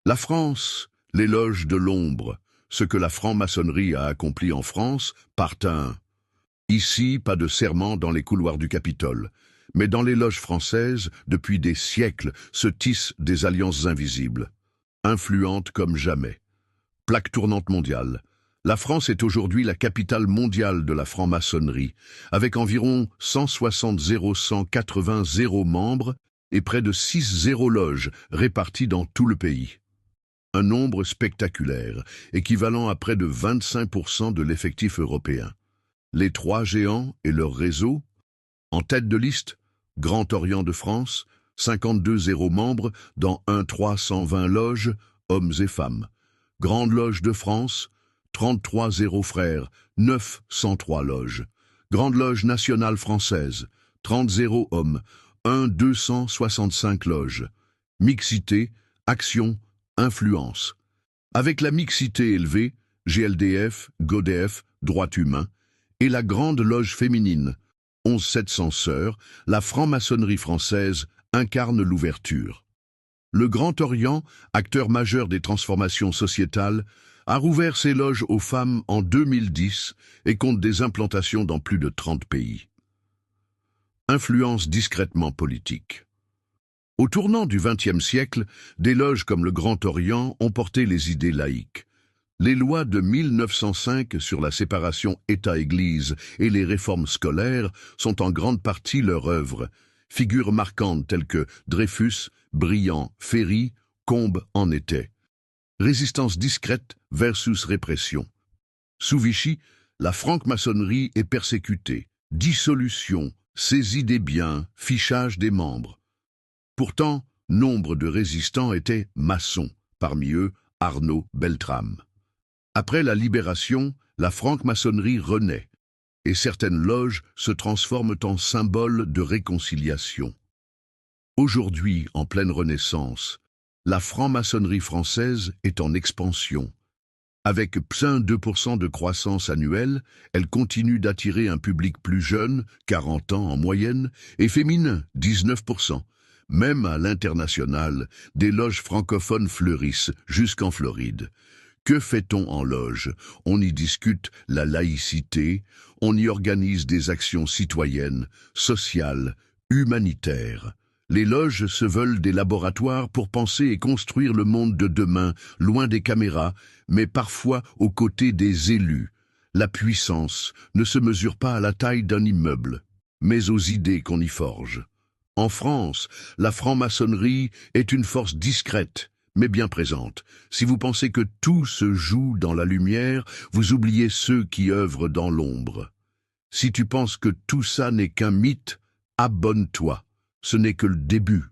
La France, l'éloge de l'ombre, ce que la franc-maçonnerie a accompli en France, part un. Ici, pas de serment dans les couloirs du Capitole, mais dans les loges françaises, depuis des siècles, se tissent des alliances invisibles, influentes comme jamais. Plaque tournante mondiale. La France est aujourd'hui la capitale mondiale de la franc-maçonnerie, avec environ 160 180 membres et près de 6 loges réparties dans tout le pays. Un nombre spectaculaire, équivalent à près de 25% de l'effectif européen. Les trois géants et leur réseau, en tête de liste, Grand Orient de France, 52 membres dans 320 loges, hommes et femmes. Grande Loge de France, 33 frères, 903 loges. Grande Loge nationale française, 30 hommes, 265 loges. Mixité, action, influence. Avec la mixité élevée, GLDF, GODF, droit humain, et la Grande Loge féminine, 11 700 sœurs, la franc-maçonnerie française incarne l'ouverture. Le Grand Orient, acteur majeur des transformations sociétales, a rouvert ses loges aux femmes en 2010 et compte des implantations dans plus de 30 pays. Influence discrètement politique. Au tournant du XXe siècle, des loges comme le Grand Orient ont porté les idées laïques. Les lois de 1905 sur la séparation État-Église et les réformes scolaires sont en grande partie leur œuvre. Figures marquantes telles que Dreyfus, Briand, Ferry, Combes en étaient. Résistance discrète versus répression. Sous Vichy, la franc-maçonnerie est persécutée. Dissolution, saisie des biens, fichage des membres. Pourtant, nombre de résistants étaient maçons, parmi eux Arnaud Beltrame. Après la libération, la franc-maçonnerie renaît, et certaines loges se transforment en symboles de réconciliation. Aujourd'hui, en pleine renaissance, la franc-maçonnerie française est en expansion. Avec 2% de croissance annuelle, elle continue d'attirer un public plus jeune, 40 ans en moyenne, et féminin, 19%. Même à l'international, des loges francophones fleurissent, jusqu'en Floride. Que fait-on en loge? On y discute la laïcité, on y organise des actions citoyennes, sociales, humanitaires. Les loges se veulent des laboratoires pour penser et construire le monde de demain, loin des caméras, mais parfois aux côtés des élus. La puissance ne se mesure pas à la taille d'un immeuble, mais aux idées qu'on y forge. En France, la franc-maçonnerie est une force discrète, mais bien présente. Si vous pensez que tout se joue dans la lumière, vous oubliez ceux qui œuvrent dans l'ombre. Si tu penses que tout ça n'est qu'un mythe, abonne-toi. Ce n'est que le début.